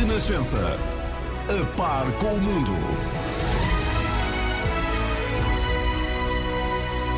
Renascença. A par com o mundo.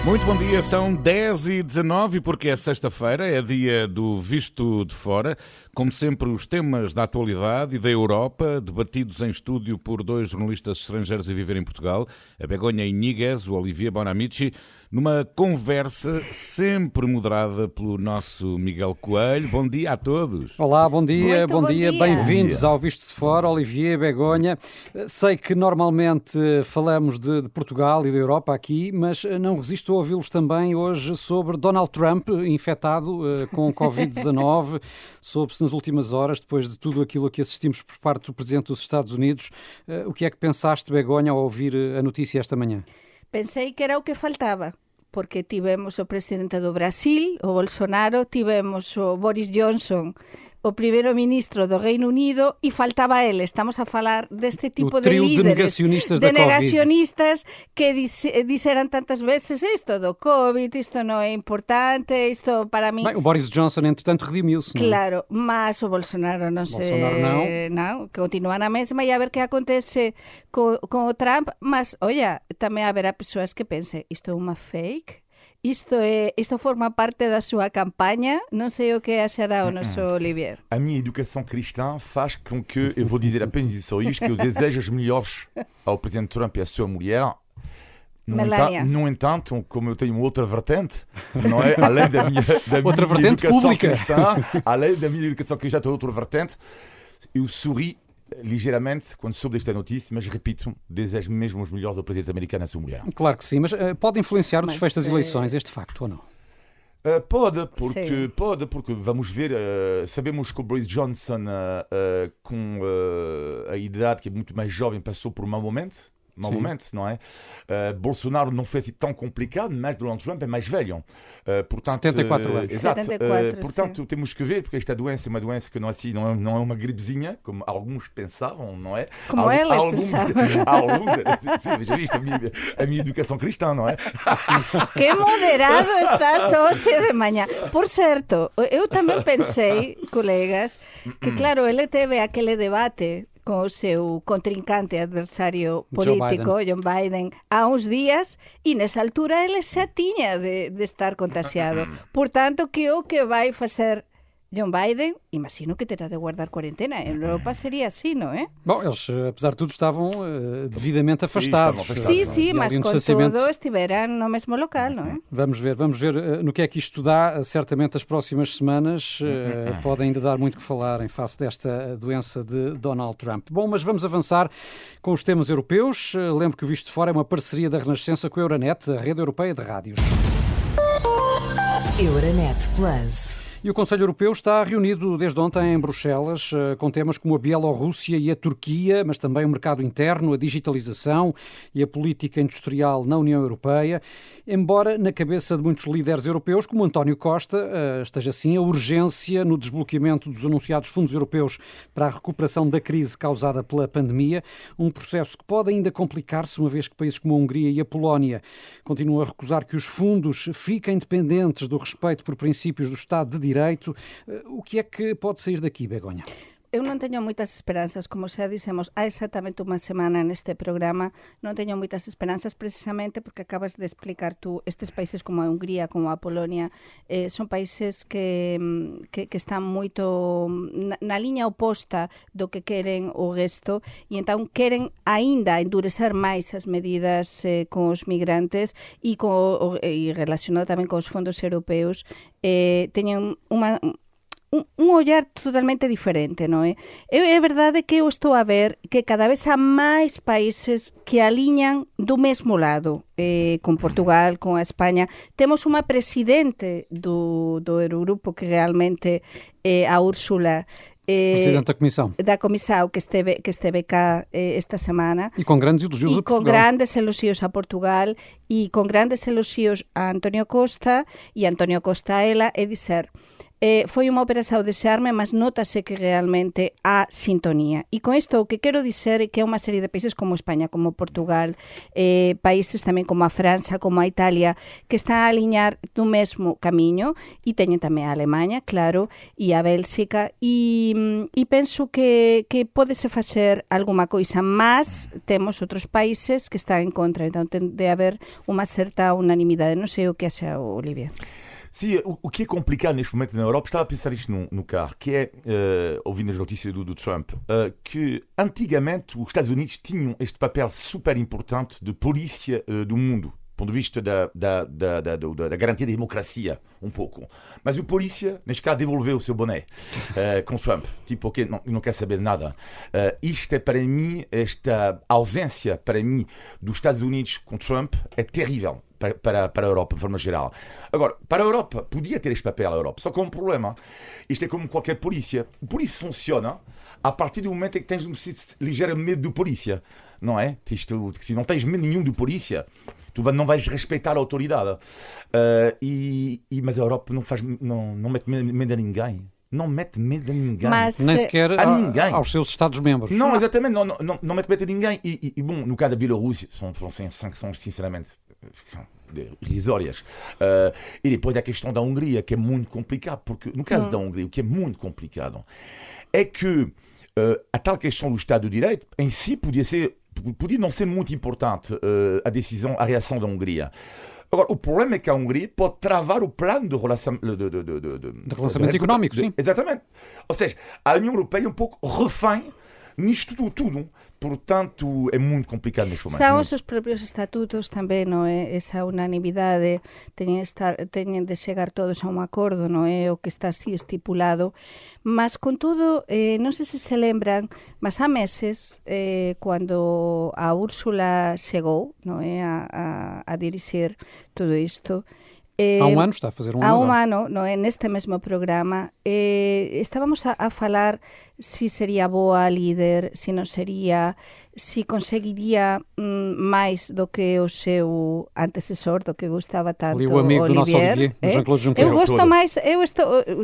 Muito bom dia, são 10h19, porque é sexta-feira, é dia do Visto de Fora. Como sempre, os temas da atualidade e da Europa, debatidos em estúdio por dois jornalistas estrangeiros a viver em Portugal, a Begonha Iniguez, o Olivier Bonamici, numa conversa sempre moderada pelo nosso Miguel Coelho. Bom dia a todos. Olá, bom dia, Muito bom dia. Bem-vindos ao Visto de Fora, Olivier, Begonha. Sei que normalmente falamos de Portugal e da Europa aqui, mas não resisto a ouvi-los também hoje sobre Donald Trump, infectado com Covid-19, soube-se nas últimas horas, depois de tudo aquilo a que assistimos por parte do Presidente dos Estados Unidos. O que é que pensaste, Begonha, ao ouvir a notícia esta manhã? Pensei que era o que faltaba, porque tivemos o presidente do Brasil, o Bolsonaro, tivemos o Boris Johnson, o primeiro-ministro do Reino Unido, e faltaba ele. Estamos a falar deste tipo de líderes, negacionistas de da Covid. negacionistas que disseram tantas vezes isto do Covid, isto não é importante, isto para mim... Bem, o Boris Johnson, entretanto, redimiu-se, não é? Claro, mas o Bolsonaro não não, continua na mesma, e a ver que acontece com o Trump. Mas, olha, também haverá pessoas que pensem, isto é uma fake? Isto forma parte da sua campanha? Não sei o que achará o nosso Olivier. A minha educação cristã faz com que, eu vou dizer apenas só isto, que eu desejo as melhores ao Presidente Trump e à sua mulher. No entanto, como eu tenho outra vertente, não é? Além da minha educação pública cristã, além da minha educação cristã, tem outra vertente, eu sorri ligeiramente quando soube desta notícia, mas repito, desejo mesmo os melhores ao Presidente americano e à sua mulher. Claro que sim, mas pode influenciar o desfecho das eleições, este facto, ou não? Pode, porque vamos ver, sabemos que o Boris Johnson, com a idade que é muito mais jovem, passou por um mau momento, não é? Bolsonaro não foi assim tão complicado, mas Donald Trump é mais velho. Portanto, 74 anos. Exato. 74, portanto, temos que ver, porque esta doença é uma doença que não é uma gripezinha, como alguns pensavam, não é? Como ele pensava. Sim, já viste a minha educação cristã, não é? Que moderado estás hoje de manhã. Por certo, eu também pensei, colegas, que claro, ele teve aquele debate com o seu contrincante adversário político, John Biden, há uns dias, e nessa altura ele xa tiña de estar contagiado. Portanto, que o que vai facer John Biden, imagino que terá de guardar quarentena. En Europa seria assim, não é? Bom, eles, apesar de tudo, estavam devidamente afastados. Sim, mas com tudo estiveram no mesmo local, não é? Vamos ver no que é que isto dá. Certamente as próximas semanas podem ainda dar muito que falar em face desta doença de Donald Trump. Bom, mas vamos avançar com os temas europeus. Lembro que o Visto de Fora é uma parceria da Renascença com a Euronet, a rede europeia de rádios. Euronet Plus. E o Conselho Europeu está reunido desde ontem em Bruxelas com temas como a Bielorrússia e a Turquia, mas também o mercado interno, a digitalização e a política industrial na União Europeia. Embora na cabeça de muitos líderes europeus, como António Costa, esteja assim a urgência no desbloqueamento dos anunciados fundos europeus para a recuperação da crise causada pela pandemia, um processo que pode ainda complicar-se, uma vez que países como a Hungria e a Polónia continuam a recusar que os fundos fiquem dependentes do respeito por princípios do Estado de Direito. O que é que pode sair daqui, Begonha? Eu non teño moitas esperanzas, como xa dixemos há exactamente unha semana neste programa, non teño moitas esperanzas precisamente porque acabas de explicar tú, estes países como a Hungría, como a Polonia, son países que están moito na liña oposta do que queren o resto, e entón queren aínda endurecer máis as medidas con os migrantes e relacionado tamén con os fondos europeus, teñen un ollar totalmente diferente, non é? É verdade que eu estou a ver que cada vez há máis países que aliñan do mesmo lado, con Portugal, con a España. Temos unha presidente do Eurogrupo que realmente a Úrsula, Presidente da Comissão que esteve cá esta semana. E com grandes elogios a Portugal. E com grandes elogios a Portugal e com grandes elogios a António Costa, e António Costa a ela, é dizer... foi unha operación de xarme, mas notase que realmente há sintonía. E con isto o que quero dizer é que é unha serie de países como España, como Portugal, países tamén como a França, como a Italia, que están a aliñar no mesmo camiño, e teñen tamén a Alemanha, claro, e a Bélxica, e penso que pódese facer alguma coisa, mas temos outros países que están en contra, então ten de haver unha certa unanimidade. Non sei o que acha o Olivia. Sim, o que é complicado neste momento na Europa, estava a pensar isto no carro, que é, ouvindo as notícias do Trump, que antigamente os Estados Unidos tinham este papel super importante de polícia do mundo, do ponto de vista da garantia da democracia, um pouco. Mas o polícia, neste caso, devolveu o seu boné com Trump. Tipo, ok, não quer saber de nada. Isto é, para mim, esta ausência, para mim, dos Estados Unidos com Trump é terrível. Para a Europa, de forma geral. Agora, para a Europa, podia ter este papel a Europa, só que há um problema. Isto é como qualquer polícia. A polícia funciona a partir do momento em que tens um ligeiro medo de polícia, não é? Se não tens medo nenhum de polícia, tu não vais respeitar a autoridade. Mas a Europa não mete medo a ninguém. Não mete medo a ninguém. Mas, nem sequer a ninguém. Aos seus Estados-membros. Não, exatamente, não mete medo a ninguém. E bom, no caso da Bielorrússia, são sanções, sinceramente, irrisórias. E depois a questão da Hungria, que é muito complicado, porque no caso da Hungria, o que é muito complicado é que a tal questão do Estado de Direito, em si, podia não ser muito importante a reação da Hungria. Agora, o problema é que a Hungria pode travar o plano de relacionamento económico, sim. Exatamente. Ou seja, a União Europeia é um pouco refém nisto tudo. Portanto, é muito complicado neste momento. São os próprios estatutos também, não é? Essa unanimidade, teñen de chegar todos a un acordo, non é? O que está así estipulado. Mas, con todo, non sei se lembran, mas há meses, cando a Úrsula chegou, non é? A dirixir todo isto, há um ano, está a fazer um ano. Há un ano, non é? Neste mesmo programa, estábamos a falar si sería boa líder, si non sería, si conseguiría máis do que o seu antecesor, do que gustaba tanto o amigo do nosso Olivier, Jean-Claude Juncker. Eu gosto máis,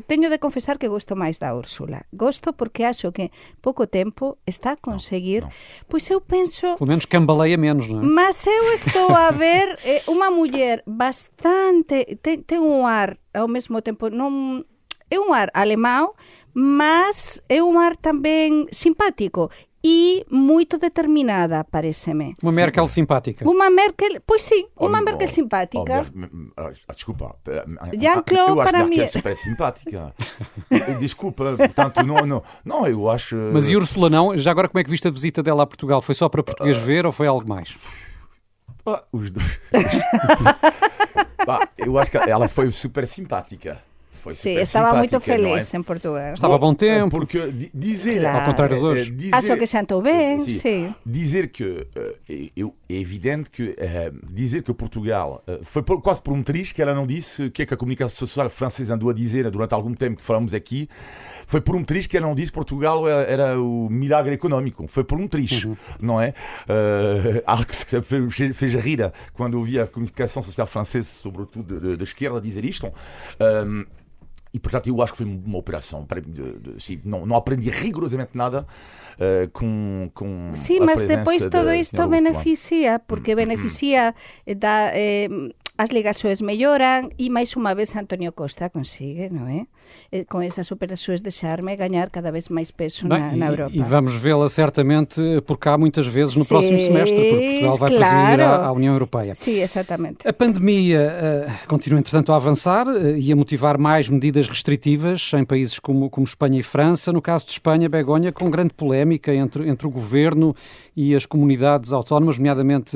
teño de confesar que gosto máis da Úrsula. Gosto porque acho que pouco tempo está a conseguir, pois eu penso... Pelo menos cambaleia menos, non é? Mas eu estou a ver unha muller bastante... Ten un ar, ao mesmo tempo, non... É un ar alemão, mas é un ar tamén simpático e moito determinada, pareceme. Uma Merkel simpática. Uma Merkel, pois sim, uma Merkel simpática. Desculpa, Jean-Claude, para mim... Eu acho que é super simpática. Desculpa, portanto, não, eu acho... Mas e Úrsula não? Já agora como é que viste a visita dela a Portugal? Foi só para português ver ou foi algo mais? Os dois. Eu acho que ela foi super simpática. Sim, estava muito feliz em Portugal. Estava a bom tempo. Porque dizer... Claro. Ao contrário de hoje. Acho que sentou bem, sim. Dizer que... é evidente que... dizer que Portugal... foi quase por um triz que ela não disse o que é que a comunicação social francesa andou a dizer durante algum tempo que falamos aqui. Foi por um triz que ela não disse que Portugal era o milagre económico. Foi por um triz, não é? Algo que fez rir quando ouvi a comunicação social francesa, sobretudo da esquerda, dizer isto. E, portanto, eu acho que foi uma operação. Não aprendi rigorosamente nada com sim, mas depois todo isto beneficia, porque beneficia as ligações melloran e máis unha vez Antonio Costa consigue, non é? Com essas operações de charme ganhar cada vez máis peso na Europa. E vamos vê-la certamente por cá muitas vezes no próximo semestre, porque Portugal vai presidir à União Europeia. Sim, exatamente. A pandemia continua, entretanto, a avançar e a motivar mais medidas restritivas em países como Espanha e França. No caso de Espanha, Begonha, com grande polémica entre o governo e as comunidades autónomas, nomeadamente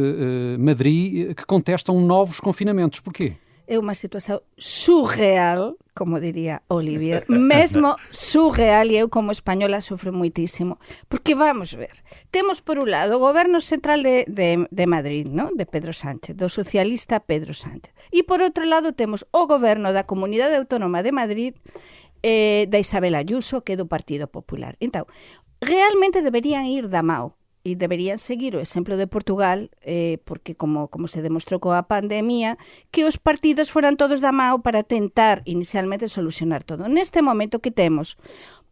Madrid, que contestam novos confinamentos. Porquê? É uma situação surreal, como diria Olivier, mesmo surreal, e eu como espanhola sofro muitísimo, porque vamos ver, temos por un lado o goberno central de Madrid, ¿no? De Pedro Sánchez, do socialista Pedro Sánchez, e por outro lado temos o goberno da Comunidade Autónoma de Madrid, da Isabel Ayuso, que é do Partido Popular. Então, realmente deberían ir da mão. e deberían seguir o exemplo de Portugal, porque como se demostrou coa pandemia, que os partidos foran todos da mão para tentar inicialmente solucionar todo. Neste momento que temos,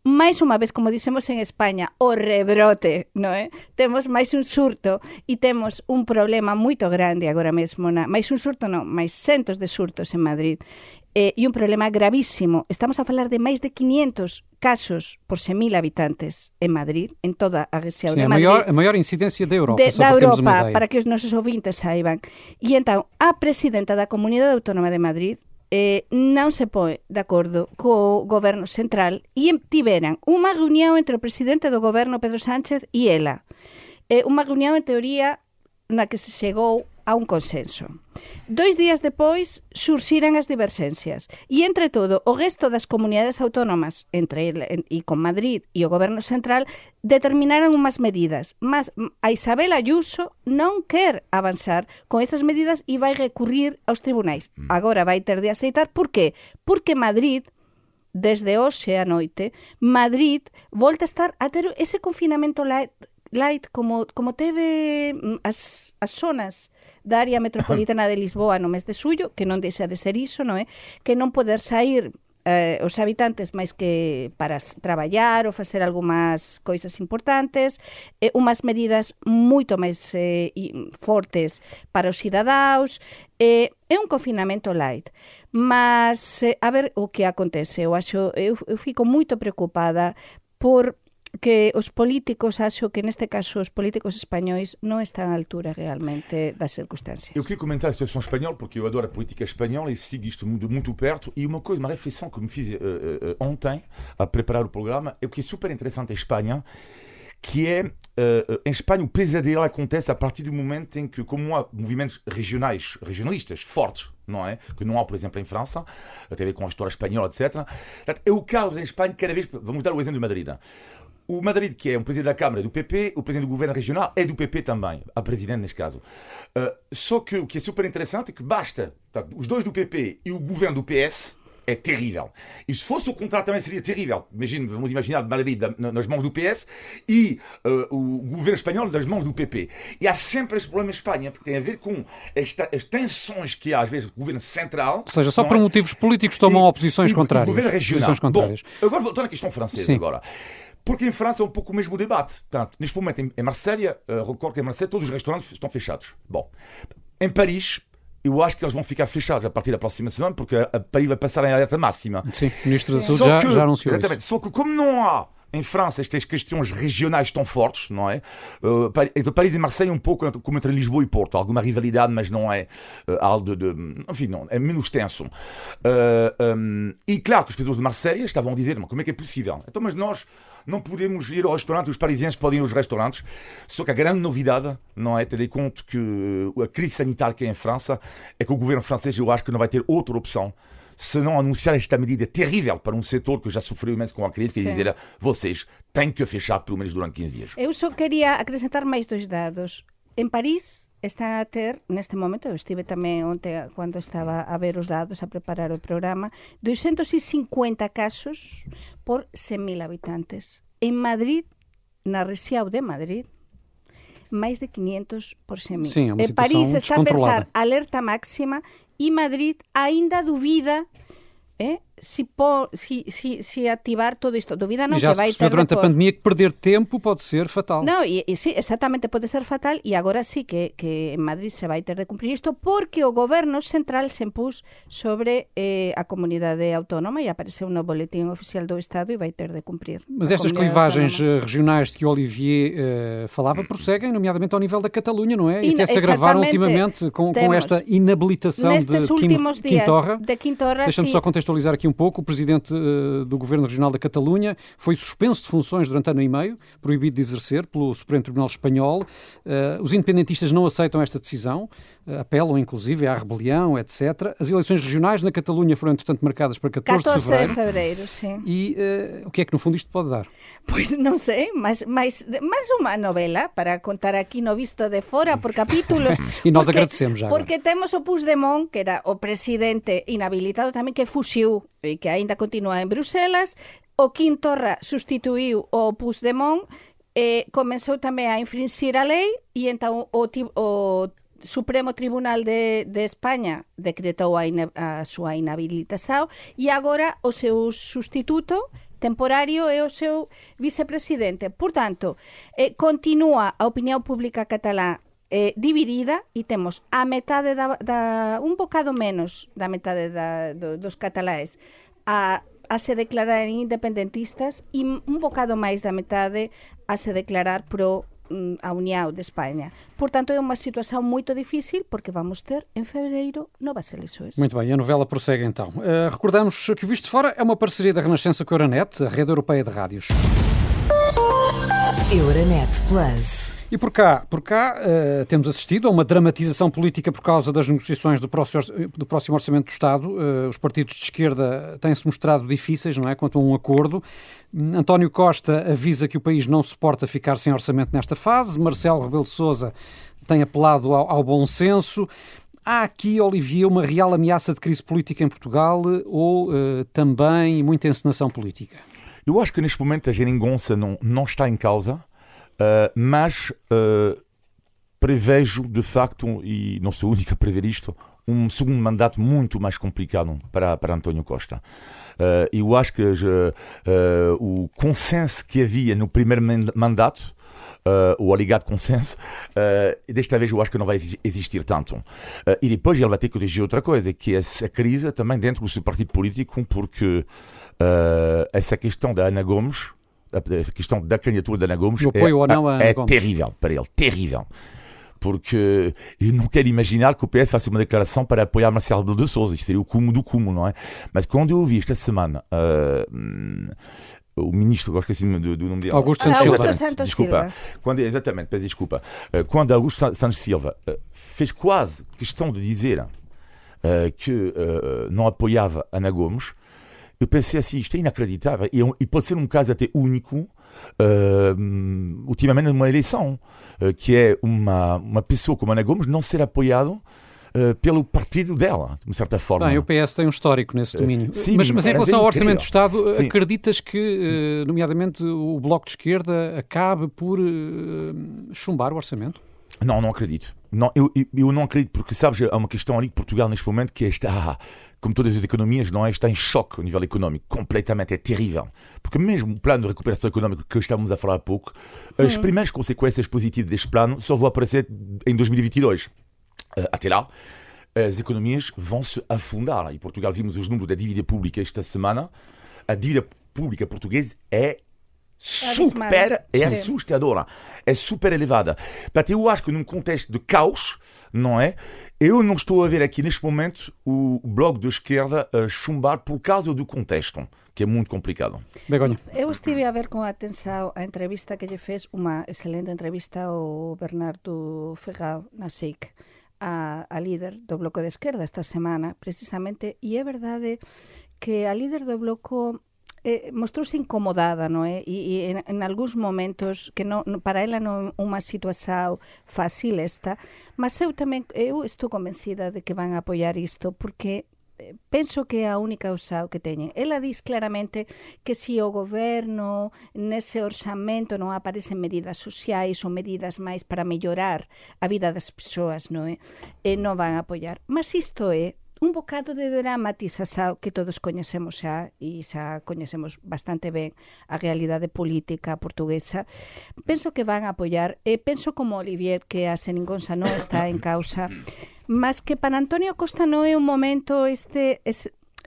máis unha vez, como dixemos en España, o rebrote, non é? Temos máis un surto e temos un problema moito grande agora mesmo, máis un surto non, máis centos de surtos en Madrid, e un problema gravísimo. Estamos a falar de máis de 500 casos por 100.000 habitantes en Madrid, en toda a rexión de Madrid. A maior incidência da Europa, da Europa, para que os nosos ouvintes saiban. E entón, a presidenta da Comunidade Autónoma de Madrid non se põe de acordo co goberno central e tiveran unha reunión entre o presidente do goberno Pedro Sánchez e ela. Unha reunión en teoría na que se chegou a un consenso. 2 días depois surxiran as diverxencias e, entre todo, o resto das comunidades autónomas, entre e con Madrid e o goberno central, determinaran unhas medidas, mas a Isabel Ayuso non quer avanzar con esas medidas e vai recurrir aos tribunais. Agora vai ter de aceitar. Por qué? Porque Madrid, desde hoxe a noite, Madrid volta a ter ese confinamento light como teve as zonas da área metropolitana de Lisboa no mes de xullo, que non deixa de ser iso, non é? Que non poder sair os habitantes máis que para traballar ou facer algunhas coisas importantes, unhas medidas moito máis fortes para os cidadaos, é un confinamento light. Mas, a ver o que acontece. Eu fico moito preocupada por que os políticos, acho que neste caso os políticos españois non están à altura realmente das circunstancias. Eu queria comentar a situação espanhola, porque eu adoro a política espanhola e sigo isto muito perto. E uma reflexão que me fiz ontem, a preparar o programa, é o que é super interessante em Espanha, que é, em Espanha, o pesadelo acontece a partir do momento em que, como há movimentos regionalistas fortes, não é? Que não há, por exemplo, em França, até a ver com a história espanhola, etc. É o caos em Espanha, cada vez. Vamos dar o exemplo de Madrid. O Madrid, que é um presidente da Câmara do PP, o presidente do governo regional é do PP também, a presidente neste caso. Só que o que é super interessante é que basta, os dois do PP e o governo do PS é terrível. E se fosse o contrário também seria terrível. Vamos imaginar Madrid nas mãos do PS e o governo espanhol nas mãos do PP. E há sempre este problema em Espanha, porque tem a ver com as tensões que há às vezes do governo central. Ou seja, só por motivos políticos tomam oposições contrárias. O governo regional. Bom, agora voltando à questão francesa agora. Porque em França é um pouco o mesmo debate. Portanto, neste momento, em Marselha, recordo que em Marselha todos os restaurantes estão fechados. Bom, em Paris, eu acho que eles vão ficar fechados a partir da próxima semana, porque a Paris vai passar em alerta máxima. Sim, o Ministro da Saúde já anunciou isso. Só que como não há em França estas questões regionais tão fortes, não é? Entre Paris e Marseille um pouco como entre Lisboa e Porto. Alguma rivalidade, mas não é algo enfim, não, é menos tenso. E claro que as pessoas de Marselha estavam a dizer, mas como é que é possível? Então, mas nós não podemos ir ao restaurante, os parisienses podem ir aos restaurantes. Só que a grande novidade, não é? Ter em conta que a crise sanitária que é em França é que o governo francês, eu acho que não vai ter outra opção se não anunciar esta medida terrível para um setor que já sofreu imenso com a crise, que é dizer, vocês têm que fechar pelo menos durante 15 dias. Eu só queria acrescentar máis 2 dados. En París están a ter, neste momento, eu estive tamén onte cando estaba a ver os dados, a preparar o programa, 250 casos por 100.000 habitantes. En Madrid, na rexión de Madrid, máis de 500 por 100.000. Sim, é uma situação París está a pensar descontrolada. alerta máxima e Madrid aínda duvida se ativar todo isto. Duvida non, E já que vai se percebeu ter durante a pandemia que perder tempo pode ser fatal. No, e sí, exactamente, pode ser fatal, e agora sí que en Madrid se vai ter de cumprir isto porque o goberno central se impús sobre a comunidade autónoma e apareceu no boletín oficial do Estado e vai ter de cumprir. Mas estas clivagens regionais de que Olivier falava prosseguem, nomeadamente ao nível da Catalunha, não é? E até se agravaram ultimamente com esta inabilitação de Quim Torra. Deixa-me só contextualizar aqui um pouco. O presidente do Governo Regional da Catalunha foi suspenso de funções durante ano e meio, proibido de exercer pelo Supremo Tribunal Espanhol. Os independentistas não aceitam esta decisão, apelam inclusive à rebelião, etc. As eleições regionais na Catalunha foram, entretanto, marcadas para 14 de fevereiro. Sim. E o que é que, no fundo, isto pode dar? Pois non sei, mas unha novela para contar aquí no visto de fora por capítulos. E nós agradecemos já. Porque temos o Puigdemont, que era o presidente inhabilitado tamén, que fuxiu e que aínda continúa en Bruselas. O Quim Torra sustituiu o Puigdemont comenzou tamén a infringir a lei e entón o Supremo Tribunal de España decretou a súa inhabilitación e agora o seu sustituto temporario é o seu vicepresidente. Por tanto, continúa a opinión pública catalá dividida e temos a metade un bocado menos da metade dos cataláes a se declarar independentistas e un bocado máis da metade a se declarar pro a União de Espanha. Portanto, é uma situação muito difícil porque vamos ter em fevereiro novas eleições. Muito bem, a novela prossegue então. Recordamos que o Visto de Fora é uma parceria da Renascença com a Euronet, a rede europeia de rádios. Euronet Plus. E por cá temos assistido a uma dramatização política por causa das negociações do próximo Orçamento do Estado. Os partidos de esquerda têm-se mostrado difíceis, não é, quanto a um acordo. António Costa avisa que o país não suporta ficar sem orçamento nesta fase. Marcelo Rebelo de Sousa tem apelado ao bom senso. Há aqui, Olivier, uma real ameaça de crise política em Portugal ou também muita encenação política? Eu acho que neste momento a geringonça não está em causa. Mas prevejo, de facto, e não sou o único a prever isto, um segundo mandato muito mais complicado para António Costa. Eu acho que o consenso que havia no primeiro mandato, o alegado consenso, desta vez eu acho que não vai existir tanto. E depois ele vai ter que corrigir outra coisa, que é a crise também dentro do seu partido político, porque essa questão da Ana Gomes, a questão da candidatura da Ana Gomes é terrível para ele, terrível. Porque eu não quero imaginar que o PS faça uma declaração para apoiar Marcelo Rebelo de Sousa. Isto seria o cúmulo do cúmulo, não é? Mas quando eu ouvi esta semana o ministro, agora esqueci do nome dele. Augusto Santos Silva. Desculpa. Exatamente, peço desculpa. Quando Augusto Santos Silva fez quase questão de dizer que não apoiava Ana Gomes, eu pensei assim, isto é inacreditável e pode ser um caso até único ultimamente numa eleição, que é uma pessoa como Ana Gomes não ser apoiado pelo partido dela, de certa forma. Bem, o PS tem um histórico nesse domínio. Sim, mas em relação ao Orçamento do Estado, sim, acreditas que, nomeadamente, o Bloco de Esquerda acabe por chumbar o Orçamento? Não acredito. Não, eu não acredito, porque, sabes, há uma questão ali que Portugal, neste momento, que está, como todas as economias, não é? Está em choque a nível económico. Completamente, é terrível. Porque mesmo o plano de recuperação económica que estávamos a falar há pouco, as primeiras consequências positivas deste plano só vão aparecer em 2022. Até lá, as economias vão se afundar. E Portugal, vimos os números da dívida pública esta semana. A dívida pública portuguesa é assustadora, é super elevada. Portanto, eu acho que num contexto de caos, não é? Eu não estou a ver aqui neste momento o Bloco de Esquerda chumbar por causa do contexto, que é muito complicado. Begonha. Eu estive a ver com atenção a entrevista que lhe fez, uma excelente entrevista ao Bernardo Ferral na SIC, a líder do Bloco de Esquerda esta semana, precisamente, e é verdade que a líder do Bloco mostrouse incomodada, non é? E en algúns momentos que para ela non é unha situación fácil esta, mas eu estou convencida de que van a apoiar isto porque penso que é a única opción que teñen. Ela diz claramente que se o goberno nese orzamento non aparecen medidas sociais ou medidas máis para mellorar a vida das persoas, non é? Non van a apoiar. Mas isto é un bocado de dramatización que todos coñecemos xa e xa coñecemos bastante ben a realidade política portuguesa. Penso que van a apoiar, penso como Olivier que a xeringonza non está en causa, mas que para Antonio Costa non é un momento es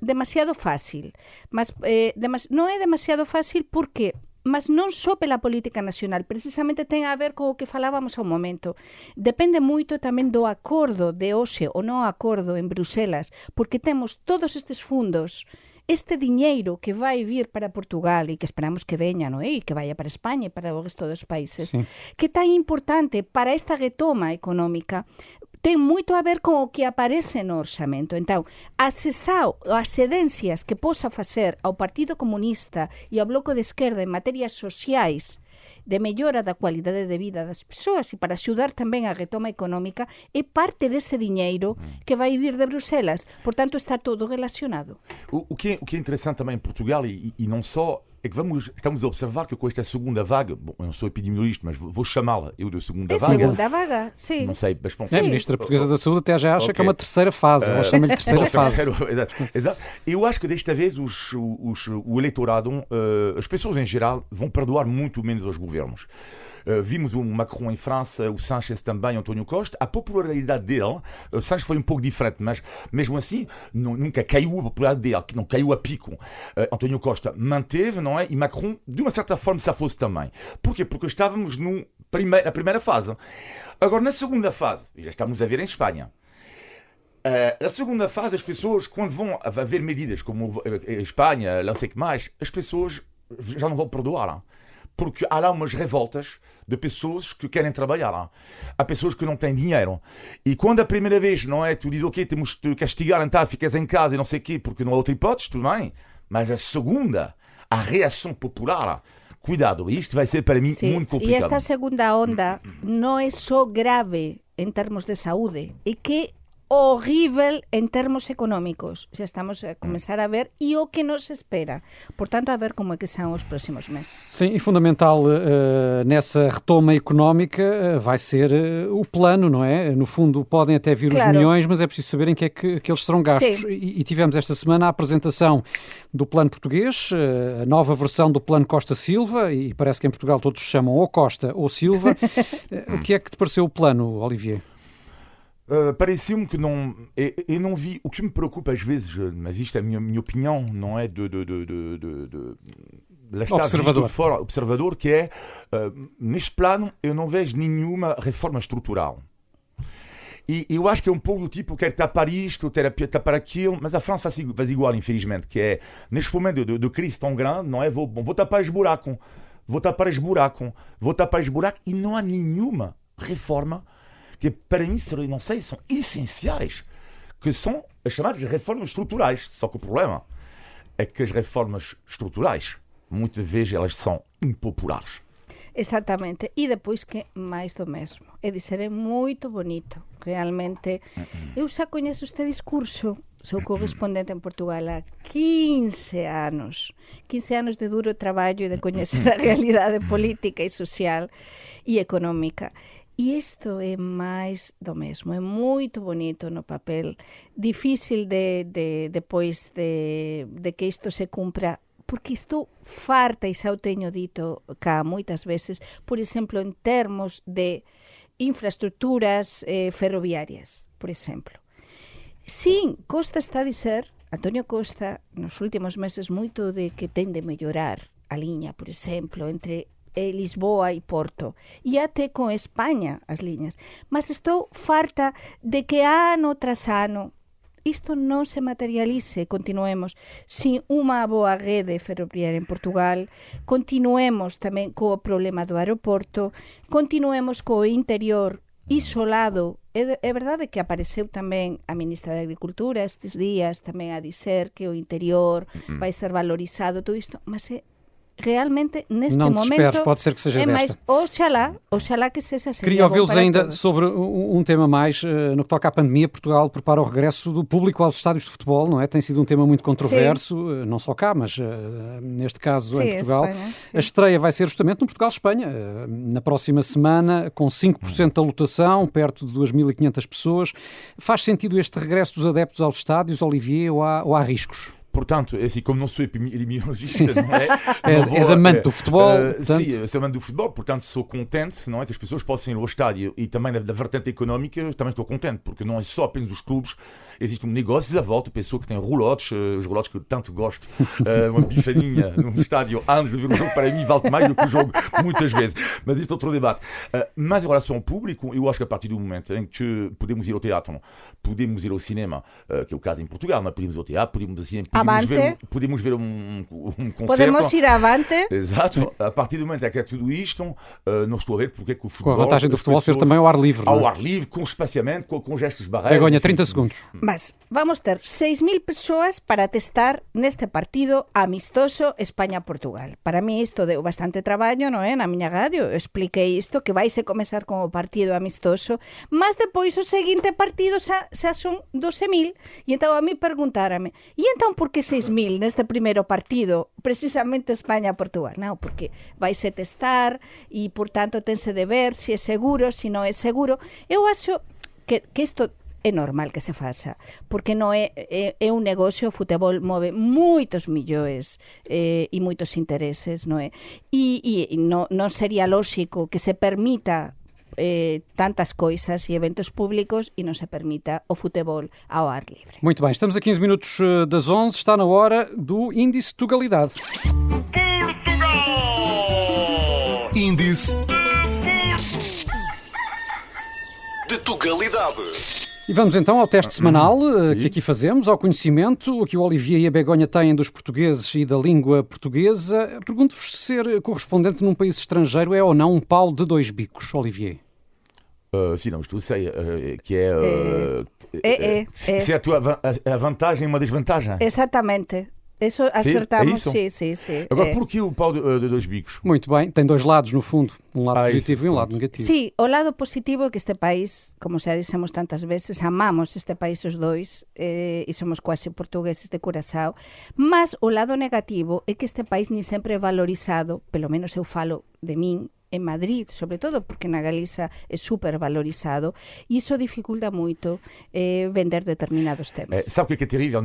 demasiado fácil, mas non é demasiado fácil porque mas non só pela política nacional, precisamente ten a ver co que falábamos ao momento. Depende moito tamén do acordo de hoxe ou non acordo en Bruselas, porque temos todos estes fundos, este diñeiro que vai vir para Portugal e que esperamos que veña, non é? E que vaya para España e para o resto dos países, sí, que tan importante para esta retoma económica, ten moito a ver con o que aparece no orzamento. Entón, as cedencias que posa facer ao Partido Comunista e ao Bloco de Esquerda en materias sociais de mellora da cualidade de vida das persoas e para axudar tamén a retoma económica é parte dese diñeiro que vai vir de Bruselas. Portanto, está todo relacionado. O que é interessante também em Portugal e não só é é que estamos a observar que com esta segunda vaga, bom, eu não sou epidemiologista, mas vou chamá-la eu de segunda vaga. Segunda vaga, sim. Não sei, mas bom. A Ministra Portuguesa da Saúde até já acha que é uma terceira fase. Ela chama-lhe terceira fase. Exato. Eu acho que desta vez o eleitorado, as pessoas em geral, vão perdoar muito menos aos governos. Vimos o Macron em França, o Sánchez também, António Costa. A popularidade dele, o Sánchez foi um pouco diferente, mas mesmo assim nunca caiu a popularidade dele, que não caiu a pico. António Costa manteve, não é? E Macron, de uma certa forma, safou-se também. Porquê? Porque estávamos na primeira fase. Agora, na segunda fase, e já estamos a ver em Espanha, na segunda fase, as pessoas, quando vão haver medidas como a Espanha, não sei o que mais, as pessoas já não vão perdoar. Porque há lá umas revoltas de pessoas que querem trabalhar. Há pessoas que não têm dinheiro. E quando a primeira vez, não é, tu dizes, ok, temos de te castigar, então ficas em casa e não sei o quê, porque não há outra hipótese, tudo bem. Mas a segunda, a reação popular, cuidado, isto vai ser para mim muito complicado. E esta segunda onda não é só grave em termos de saúde, é que horrível em termos económicos. Já estamos a começar a ver e o que nos espera. Portanto, a ver como é que são os próximos meses. Sim, e fundamental nessa retoma económica vai ser o plano, não é? No fundo, podem até vir os milhões, mas é preciso saber em que é que eles serão gastos. E tivemos esta semana a apresentação do plano português, a nova versão do plano Costa Silva, e parece que em Portugal todos se chamam ou Costa ou Silva. O que é que te pareceu o plano, Olivier? Pareceu-me que não. Eu não vi. O que me preocupa às vezes, mas isto é a minha opinião, não é observador, que é neste plano eu não vejo nenhuma reforma estrutural. E eu acho que é um pouco do tipo, quer tapar isto, quer tapar aquilo, mas a França faz igual, infelizmente, que é neste momento de crise tão grande, não é? Vou tapar os buracos, e não há nenhuma reforma que para mim, não sei, são essenciais, que são as chamadas reformas estruturais. Só que o problema é que as reformas estruturais, muitas vezes, elas são impopulares. Exatamente. E depois que máis do mesmo. É dizer, é muito bonito. Realmente, eu xa coñezo este discurso. Sou correspondente en Portugal há 15 anos. 15 anos de duro traballo e de coñecer a realidade política e social e económica. E isto é máis do mesmo, é moito bonito no papel, difícil depois de que isto se cumpra, porque estou farta, e xa o teño dito cá moitas veces, por exemplo, en termos de infraestructuras ferroviarias, por exemplo. Sim, Costa está a dizer, António Costa, nos últimos meses, moito de que ten de mellorar a liña, por exemplo, entre Lisboa e Porto, e até con España as liñas, mas estou farta de que ano tras ano isto non se materialice, continuemos sin unha boa rede ferroviaria en Portugal, continuemos tamén co problema do aeroporto, continuemos co interior isolado. É verdade que apareceu tamén a ministra de Agricultura estes días tamén a dizer que o interior vai ser valorizado, todo isto, mas realmente neste não momento desesperes, pode ser que seja mais oxalá que seja assim. Queria ouvi-los ainda todos. Sobre um tema mais no que toca à pandemia. Portugal prepara o regresso do público aos estádios de futebol, não é? Tem sido um tema muito controverso, não só cá, mas neste caso em Portugal. Espanha, a estreia vai ser justamente no Portugal-Espanha, na próxima semana, com 5% da lotação, perto de 2.500 pessoas. Faz sentido este regresso dos adeptos aos estádios, Olivier, ou há riscos? Portanto, assim, como não sou epidemiologista, não é? És amante do futebol. Sim, sou amante do futebol, portanto sou contente, não é? Que as pessoas possam ir ao estádio, e também da vertente económica também estou contente, porque não é só apenas os clubes, existe um negócio à volta, pessoa que tem roulotes, os roulotes que eu tanto gosto, uma bifaninha num estádio antes de ver o jogo, para mim vale mais do que o jogo, muitas vezes. Mas isto é outro debate. Mas em relação ao público, eu acho que a partir do momento em que podemos ir ao teatro, podemos ir ao cinema, que é o caso em Portugal, não podemos ir ao teatro, podemos ver um concerto. Podemos ir avante. Exato. A partir do momento em que é tudo isto, não estou a ver porque é que o futebol... Com a vantagem do futebol ser também ao ar livre. Ao ar livre, com espaciamento, com gestos de barreira. Begonha, 30 segundos. Mas vamos ter 6.000 pessoas para testar neste partido amistoso España-Portugal. Para mí isto deu bastante traballo, non é? Na miña radio eu expliquei isto, que vai se comezar con o partido amistoso, mas depois o seguinte partido xa son 12.000. E entón a mí preguntárame, e entón por por que 6.000 neste primeiro partido, precisamente España-Portugal? Non, porque vaise testar e, por tanto, tense de ver se é seguro, se non é seguro. Eu acho que isto é normal que se faça, porque non é un negocio, o futebol move moitos millóns e moitos intereses, non é? E non sería lóxico que se permita tantas coisas e eventos públicos e non se permita o futebol ao ar livre. Muito bem, estamos a 15 minutos das 11, está na hora do Índice Tugalidade. Índice de Tugalidade. E vamos então ao teste semanal que aqui fazemos, ao conhecimento que o Olivier e a Begonha têm dos portugueses e da língua portuguesa. Pergunto-vos se ser correspondente num país estrangeiro é ou não um pau de dois bicos, Olivier. Sim, não, isto sei que se a tua vantagem é uma desvantagem. Exatamente. Isso acertamos, sim. Agora, por que o pau de dois bicos? Muito bem, tem dois lados no fundo, um lado positivo e um lado negativo. Sí, o lado positivo é que este país, como xa dixemos tantas veces, amamos este país os dois e somos quase portugueses de Curaçao, mas o lado negativo é que este país ni sempre é valorizado, pelo menos eu falo de min, en Madrid, sobre todo porque na Galiza é super valorizado e iso dificulta moito vender determinados temas. Sabe o que é terrível?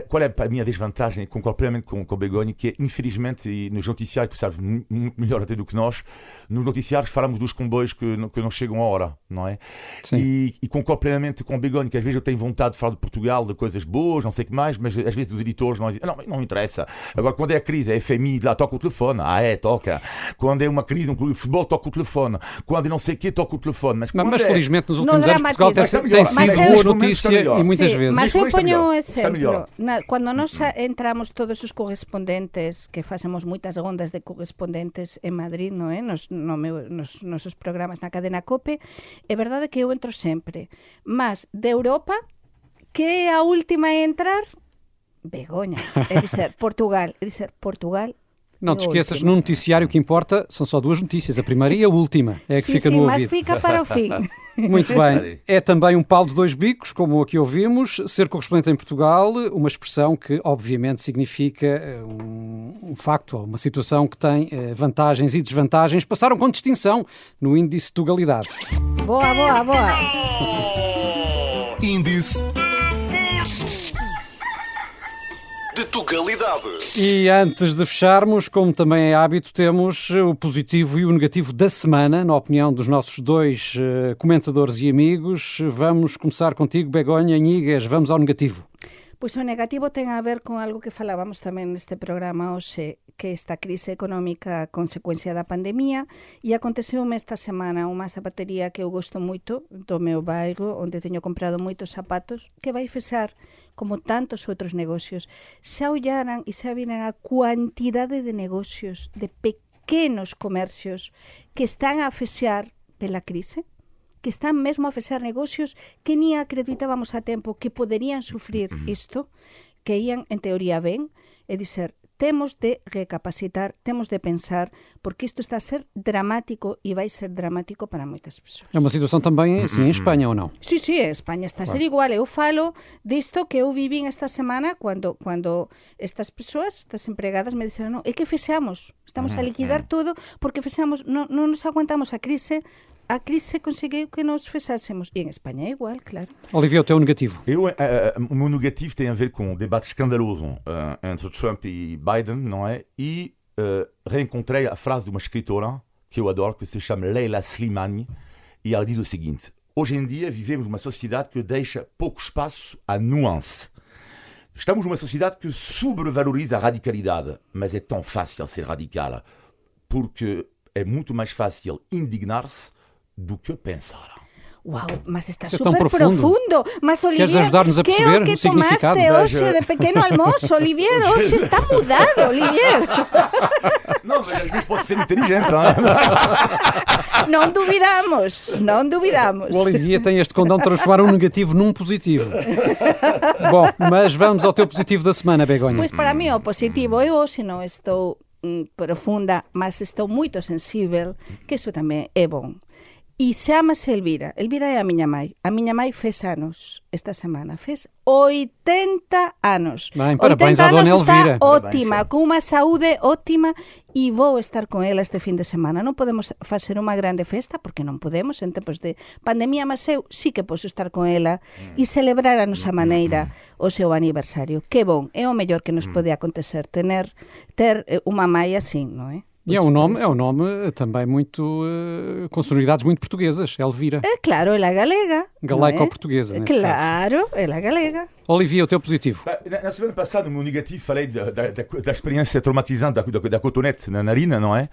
Qual é a minha desvantagem? Concordo plenamente com o Begonha, que é, infelizmente, e nos noticiários, tu sabes muito melhor até do que nós, nos noticiários falamos dos comboios que não chegam à hora, não é? Sim. E concordo plenamente com o Begonha, que às vezes eu tenho vontade de falar de Portugal, de coisas boas, não sei o que mais, mas às vezes os editores não dizem, não interessa. Agora, quando é a crise, a FMI, lá toca o telefone, toca. Quando é uma crise, um clube de futebol, toca o telefone. Quando não sei o quê, toca o telefone. Mas felizmente nos últimos anos Portugal tem sido boa notícia e muitas vezes. Mas eu ponho um exemplo. Quando nós entramos todos os correspondentes, que facemos moitas rondas de correspondentes en Madrid, non é? Nos nosos programas na cadena COPE, é verdade que eu entro sempre. Mas de Europa, que é a última a entrar? Begonha. É dizer, Portugal. Não te esqueças, no noticiário o que importa são só duas notícias, a primeira e a última, é a que fica no ouvido. Mas fica para o fim. Muito bem, é também um pau de dois bicos, como aqui ouvimos, ser correspondente em Portugal, uma expressão que obviamente significa um facto, uma situação que tem vantagens e desvantagens, passaram com distinção no Índice Tugalidade. Boa. Índice de Tugalidade. E antes de fecharmos, como também é hábito, temos o positivo e o negativo da semana, na opinião dos nossos dois comentadores e amigos. Vamos começar contigo, Begonha Inigas, vamos ao negativo. Pois o negativo ten a ver con algo que falábamos tamén neste programa hoxe, que esta crise económica a consecuencia da pandemia, e aconteceume esta semana unha zapatería que eu gosto moito do meu bairro, onde teño comprado moitos zapatos, que vai fechar como tantos outros negocios. Xa ollaran e xa viran a cuantidade de negocios, de pequenos comercios que están a fechar pela crise, que están mesmo a fechar negocios que ni acreditábamos a tempo que poderían sufrir isto, que ian, en teoría, ben, é dizer, temos de recapacitar, temos de pensar, porque isto está a ser dramático e vai ser dramático para moitas persoas. É uma situação também assim em Espanha, ou não? Sí, Espanha está a ser igual. Eu falo disto que eu vivín esta semana cando estas persoas, estas empregadas, me dixeron, é que fechamos, estamos a liquidar todo porque fechamos, non nos aguantamos a crise conseguiu que nós fechásemos. E em Espanha é igual, claro. Olivier, o teu negativo? O meu negativo tem a ver com um debate escandaloso entre Trump e Biden, não é? E reencontrei a frase de uma escritora que eu adoro, que se chama Leila Slimani, e ela diz o seguinte: hoje em dia vivemos uma sociedade que deixa pouco espaço à nuance. Estamos numa sociedade que sobrevaloriza a radicalidade, mas é tão fácil ser radical, porque é muito mais fácil indignar-se do que pensar. Uau, mas está super profundo. Mas, Olivier, queres ajudar-nos a perceber que o significado? Tomaste hoje de pequeno almoço, Olivier? Hoje está mudado, Olivier. Não, mas às vezes posso ser inteligente. Não duvidamos. O Olivier tem este condão de transformar um negativo num positivo. Bom, mas vamos ao teu positivo da semana, Begonha. Pois para mim o positivo, eu hoje não estou profunda, mas estou muito sensível, que isso também é bom. E chama-se Elvira. Elvira é a miña mãe. A miña mãe fez anos esta semana. Fez 80 anos. Bem, parabéns 80 à dona anos, Elvira. está ótima, com uma saúde ótima, e vou estar com ela este fin de semana. Non podemos facer unha grande festa, porque non podemos en tempos de pandemia, mas eu sí que posso estar con ela e celebrar a nosa maneira o seu aniversario. Que bon, é o mellor que nos pode acontecer ter unha mãe assim, non é? E é um nome também muito com sonoridades muito portuguesas, Elvira. É claro, ela é galega. Galaico-portuguesa, nesse caso. Claro, ela é galega. Olivia, o teu positivo? Na semana passada, no meu negativo, falei da experiência traumatizante da cotonete na narina, não é?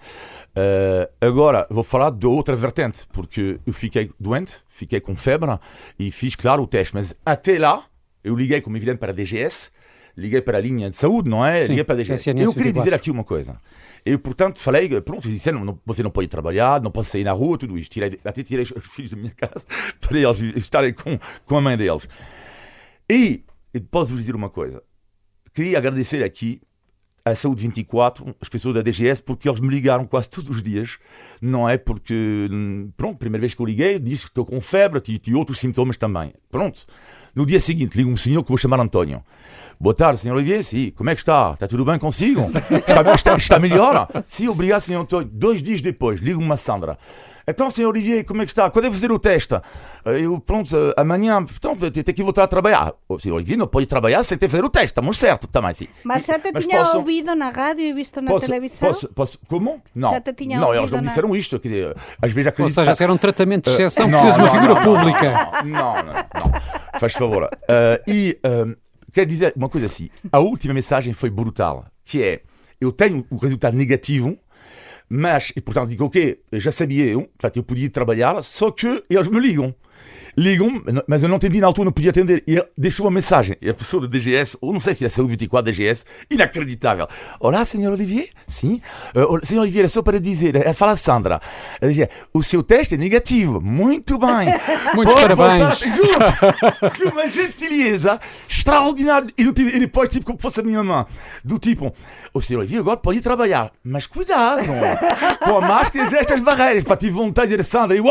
Agora vou falar de outra vertente, porque eu fiquei doente, fiquei com febre e fiz, claro, o teste. Mas até lá, eu liguei, como evidente, para a DGS, liguei para a linha de saúde, não é? Sim, liguei para a DGS. SNS Eu queria 24. dizer aqui uma coisa. Eu, portanto, falei, pronto, disse, você não pode trabalhar, não pode sair na rua, tudo isto. Até tirei os filhos da minha casa para eles estarem com a mãe deles. E posso vos dizer uma coisa. Queria agradecer aqui a Saúde 24, as pessoas da DGS, porque eles me ligaram quase todos os dias, não é? Porque, pronto, primeira vez que eu liguei, disse que estou com febre, tive outros sintomas também. Pronto. No dia seguinte, ligo um senhor que vou chamar António. Boa tarde, senhor Olivier. Sim, como é que está? Está tudo bem consigo? Está melhor? Sim, obrigado, senhor António. 2 dias depois, ligo-me uma Sandra. Então, senhor Olivier, como é que está? Quando é fazer o teste? Eu, pronto, amanhã, então, tenho que voltar a trabalhar. O senhor Olivier não pode trabalhar sem ter que fazer o teste, estamos certo também, sim. Mas já te tinha ouvido na rádio e visto na televisão? Como? Não. Já te tinha não, eles ouvido não me disseram isto. Quer dizer, às vezes acredito... Ou seja, se era um tratamento de exceção, precisa de uma figura pública. Não. Faz favor. Quer dizer uma coisa assim. A última mensagem foi brutal, que é, eu tenho o resultado negativo, mas, e portanto digo, ok, já sabia portanto eu podia trabalhar, só que eles me ligam, mas eu não entendi na altura, não podia atender, e deixou uma mensagem, e a pessoa da DGS, ou não sei se é a Saúde 24 da DGS, inacreditável. Olá, senhor Olivier? Sim? Senhor Olivier, é só para dizer, fala Sandra, ela dizia, o seu teste é negativo, muito bem. Muitos parabéns. Juro, que uma gentileza extraordinária. E depois, tipo, como fosse a minha mãe, do tipo, o senhor Olivier agora pode ir trabalhar, mas cuidado, com a máscara e estas barreiras, para tive vontade de dizer, Sandra, eu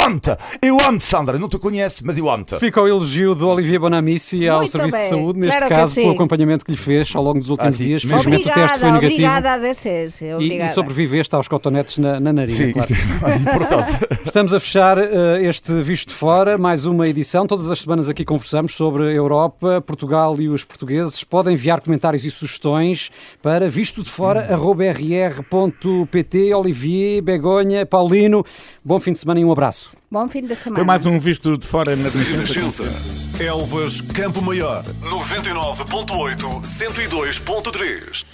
amo Sandra, não te conheço, mas eu amo-te. Fica o elogio do Olivier Bonamici ao Muito Serviço bem. de Saúde, neste Claro caso, que pelo sim. acompanhamento que lhe fez ao longo dos últimos sim. dias. Felizmente o teste foi negativo. Obrigada a DCS, E obrigada. sobreviveste aos cotonetes na narina, Sim, claro. isto é mais importante. Estamos a fechar este Visto de Fora, mais uma edição. Todas as semanas aqui conversamos sobre a Europa, Portugal e os portugueses. Podem enviar comentários e sugestões para vistodefora@rr.pt. Olivier, Begonha, Paulino, bom fim de semana e um abraço. Bom fim de semana. Foi mais um Visto de Fora na Renascença. Elvas, Campo Maior. 99.8, 102.3.